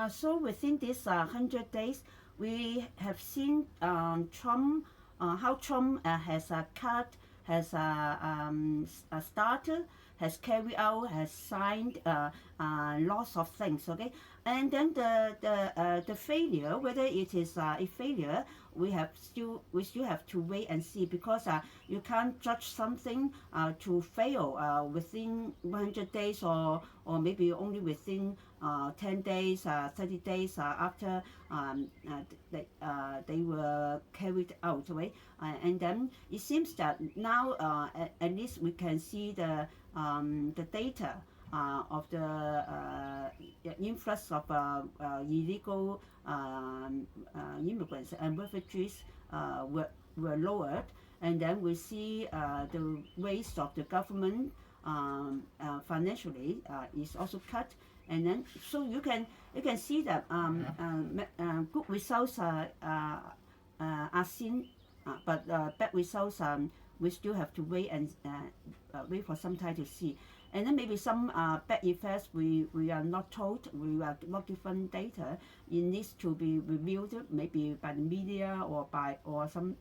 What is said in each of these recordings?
So within this 100 days, we have seen Trump, how Trump has cut, has started, has carried out, has signed lots of things. Okay, and then the failure, whether it is a failure, we still have to wait and see, because you can't judge something to fail within 100 days, or maybe only within 10 days, 30 days after they were carried out, right? And then it seems that now at least we can see the data of the influx of illegal immigrants and refugees were lowered, and then we see the waste of the government financially is also cut, and then so you can see that good results are seen, but bad results we still have to wait and wait for some time to see. And then maybe some bad effects we are not told, we are not given data. It needs to be reviewed, maybe by the media or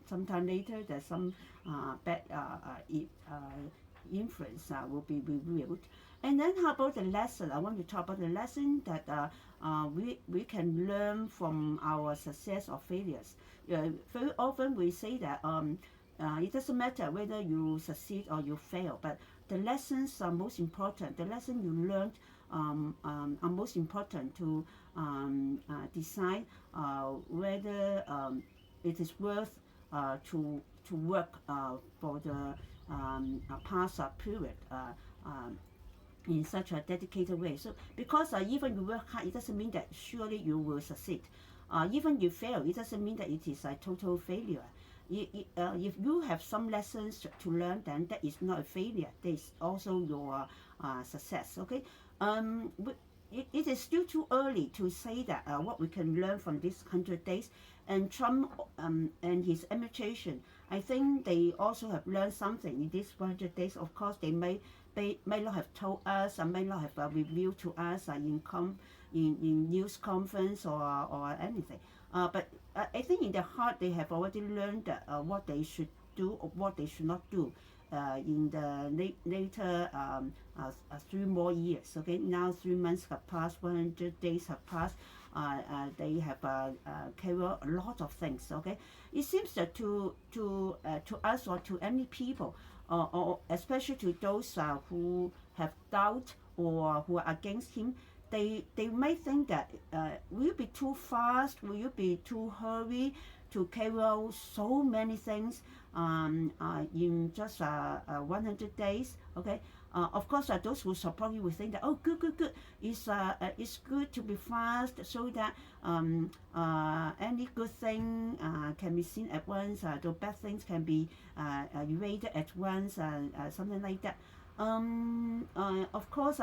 sometime later that some bad influence will be revealed. And then how about the lesson? I want to talk about the lesson that we can learn from our success or failures. Very often we say that it doesn't matter whether you succeed or you fail, but the lessons are most important. The lesson you learned are most important to decide whether it is worth to work for the past period in such a dedicated way. So because even you work hard, it doesn't mean that surely you will succeed. Even you fail, it doesn't mean that it is a total failure. If you have some lessons to learn, then that is not a failure. That is also your success. Okay. It is still too early to say that what we can learn from these 100 days. And Trump and his administration, I think they also have learned something in these 100 days. Of course, they may not have told us, and may not have revealed to us in news conference or anything. But I think in their heart they have already learned what they should do or what they should not do in the later 3 more years. Okay, now 3 months have passed, 100 days have passed. They have carried out a lot of things. Okay, it seems that to us or to any people, or especially to those who have doubt or who are against him, they may think that will you be too fast? Will you be too hurry to carry out so many things in just 100 days? Okay. Of course, those who support you will think that, oh, good. It's good to be fast so that any good thing can be seen at once. The bad things can be erased at once, something like that. Of course,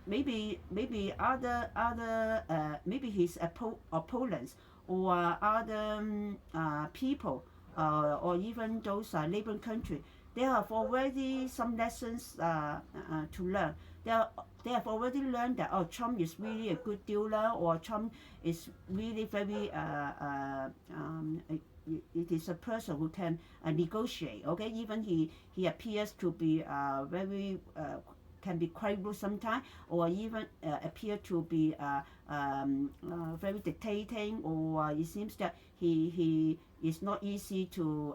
maybe other maybe his opponents or other people or even those neighboring countries, they have already some lessons to learn. They have already learned that, oh, Trump is really a good dealer, or Trump is really very it is a person who can negotiate. Okay, even he appears to be very can be quite rude sometimes, or even appear to be very dictating, or it seems that he is not easy to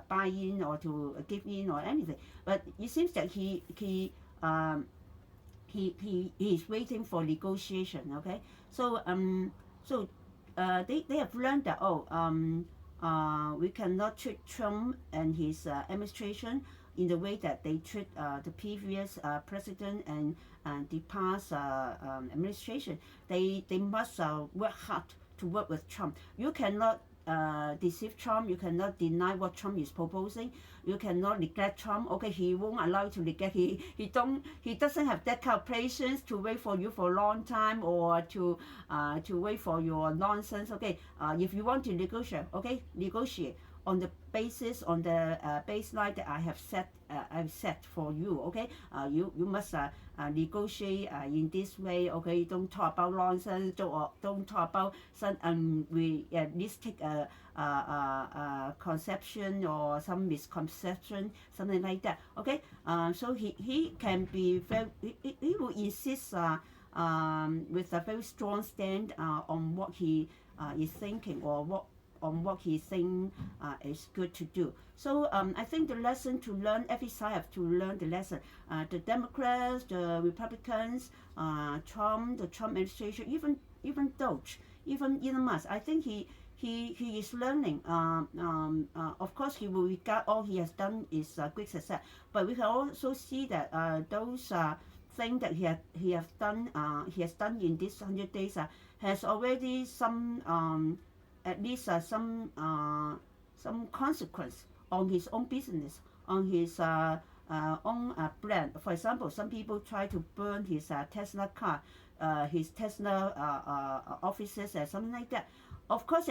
buy in or to give in or anything. But it seems that he is waiting for negotiation. Okay, so they have learned that, we cannot treat Trump and his administration in the way that they treat the previous president and the past administration. They must work hard to work with Trump. You cannot deceive Trump. You cannot deny what Trump is proposing. You cannot neglect Trump. Okay, he won't allow you to neglect. He doesn't have that kind of patience to wait for you for a long time, or to wait for your nonsense. Okay, if you want to negotiate, okay, negotiate. on the basis, on the baseline that I've set for you. Okay, you must negotiate in this way. Okay, don't talk about nonsense. Don't talk about some unrealistic conception or some misconception, something like that. Okay, so he can be very. He will insist with a very strong stand on what he is thinking, or what he thinks is good to do. So I think the lesson to learn, every side have to learn the lesson. The Democrats, the Republicans, the Trump administration, even Doge, even Elon Musk. I think he is learning. Of course, he will regard all he has done is great success, but we can also see that those things that he has done in these 100 days has already some at least some consequence on his own business, on his own brand. For example, some people try to burn his Tesla car, his Tesla offices, and something like that. Of course,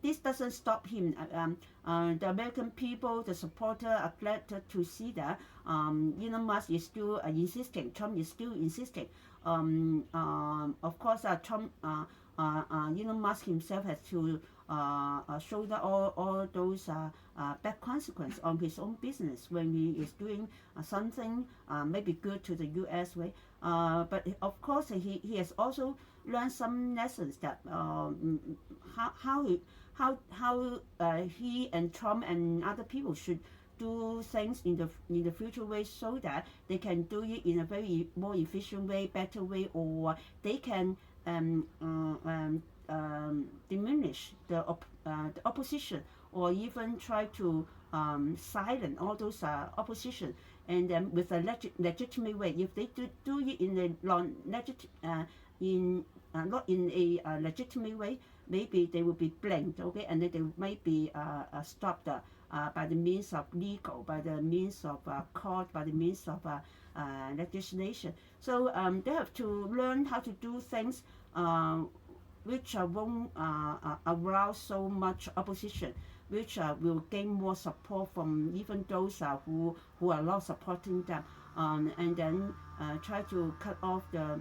this doesn't stop him. The American people, the supporter, are glad to see that Elon Musk is still insisting. Trump is still insisting. Of course, Trump, Elon Musk himself has to shoulder all those bad consequences on his own business when he is doing something maybe good to the U.S. way. But of course, he has also learned some lessons that how he and Trump and other people should do things in the future way, so that they can do it in a very more efficient way, better way, or they can diminish the opposition, or even try to silence all those opposition, and then with a legitimate way. If they do it in a not in a legitimate way, maybe they will be blamed. Okay, and then they might be stopped by the means of legal, by the means of court, by the means of legislation. So they have to learn how to do things which won't arouse so much opposition, which will gain more support from even those who are not supporting them, and then try to cut off the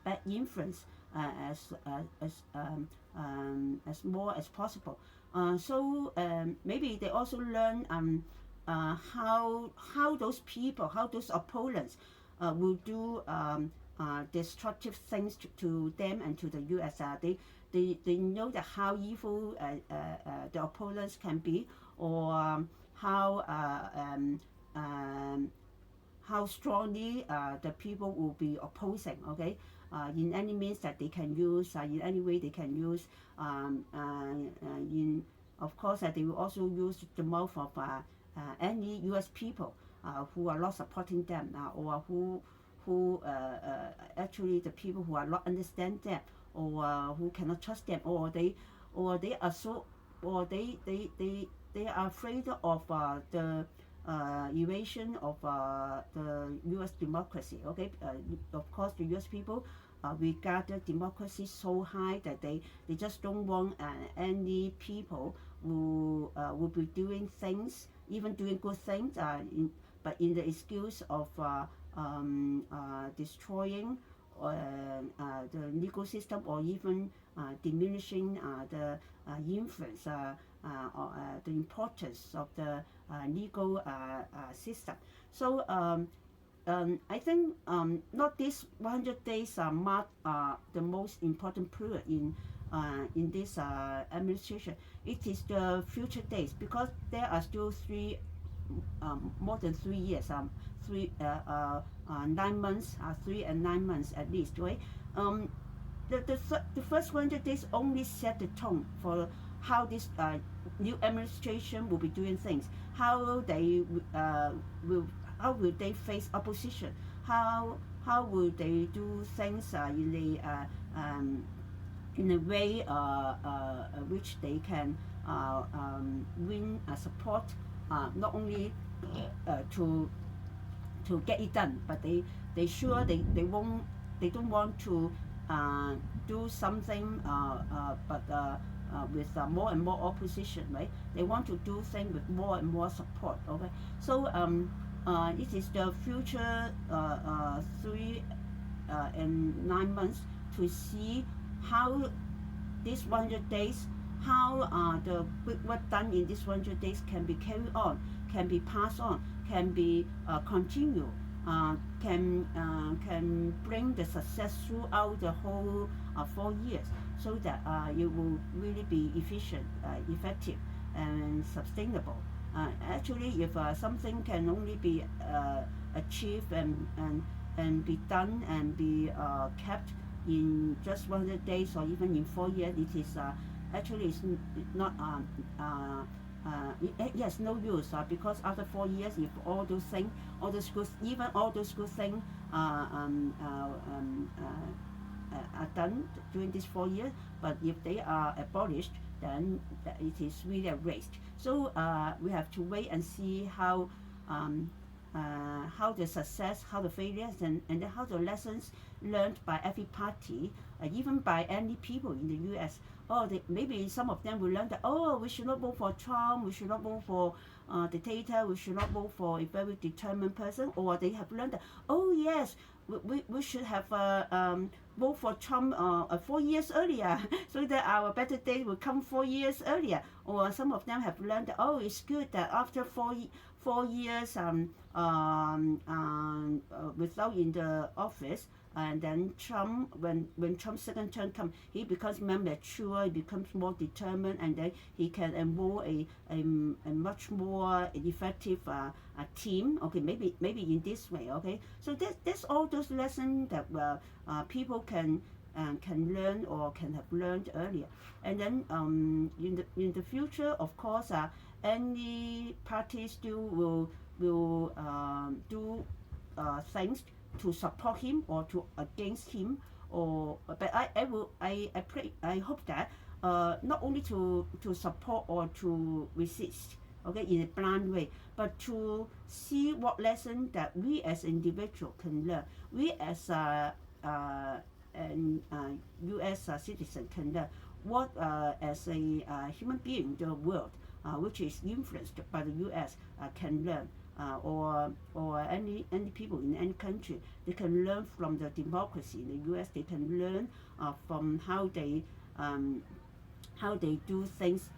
bad influence as more as possible. So maybe they also learn how those people, how those opponents will do destructive things to them and to the U.S. They know that how evil the opponents can be, or how strongly the people will be opposing. Okay, in any means that they can use, in any way they can use. Of course, they will also use the mouth of any U.S. people who are not supporting them, or who actually the people who are not understand them, or who cannot trust them, or they are so, or they are afraid of the evasion of the U.S. democracy. Okay, of course the U.S. people regard the democracy so high that they just don't want any people who will be doing things, even doing good things, but in the excuse of destroying the legal system, or even diminishing the influence, the importance of the legal system. So I think not this 100 days mark the most important period in this administration. It is the future days, because there are still more than 3 years, 9 months, 3 and 9 months at least, right? The first 100 days only set the tone for how this new administration will be doing things. How will they face opposition? How will they do things in a way which they can win support, not only to get it done, but they don't want to do something but with more and more opposition, right? They want to do things with more and more support. Okay, so it is the future 3 and 9 months to see how these 100 days, how the good work done in these 100 days can be carried on, can be passed on, can be continued, can bring the success throughout the whole 4 years, so that it will really be efficient, effective, and sustainable. Actually, if something can only be achieved and be done and be kept in just 100 days or even in 4 years, it is actually it's not yes, no use, because after 4 years, if all those things, all those good, even all those good things are done during these 4 years, but if they are abolished, then it is really a waste. So we have to wait and see how the success, how the failures, and then how the lessons learned by every party, even by any people in the U.S. Maybe some of them will learn that, we should not vote for Trump, we should not vote for dictator, we should not vote for a very determined person, or they have learned that, yes, we should have vote for Trump 4 years earlier, so that our better days will come 4 years earlier. Or some of them have learned that, it's good that after 4 years without in the office, and then Trump, when Trump's second term comes, he becomes more mature, he becomes more determined, and then he can enroll a much more effective team. Okay, maybe in this way. Okay, so that's all those lessons that people can learn or can have learned earlier. And then in the future, of course, any party still will do things to support him or to against him, but I hope that not only to support or to resist, okay, in a blind way, but to see what lesson that we as individual can learn, we as U.S. Citizen can learn, what as a human being the world which is influenced by the U.S. Can learn, or any people in any country, they can learn from the democracy in the U.S. They can learn from how they do things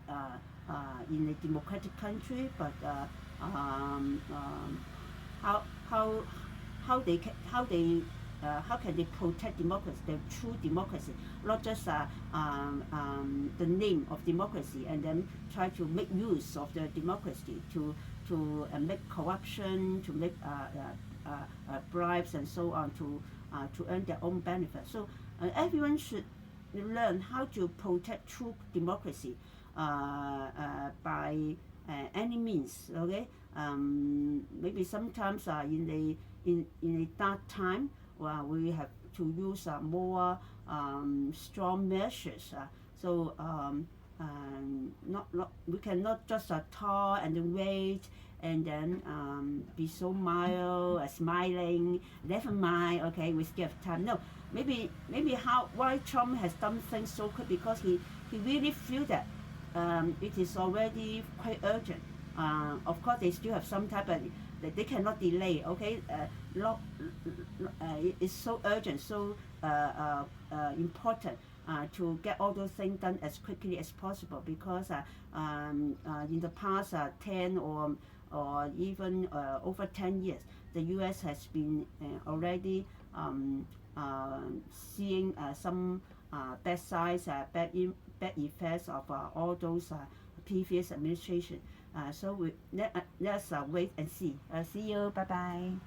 in a democratic country, but how can they protect democracy, the true democracy, not just the name of democracy, and then try to make use of the democracy to make corruption, to make bribes and so on, to earn their own benefit. So everyone should learn how to protect true democracy by any means. Okay, maybe sometimes in a dark time, we have to use more strong measures. So we cannot just talk and wait and then be so mild, smiling, never mind, okay, we still have time. No, maybe why Trump has done things so quick, because he really feel that it is already quite urgent. Of course, they still have some time, but they cannot delay. Okay, it's so urgent, so important to get all those things done as quickly as possible, because in the past 10 or even over 10 years, the U.S. has been already seeing some bad sides, bad effects of all those previous administration. So let's wait and see. See you. Bye bye.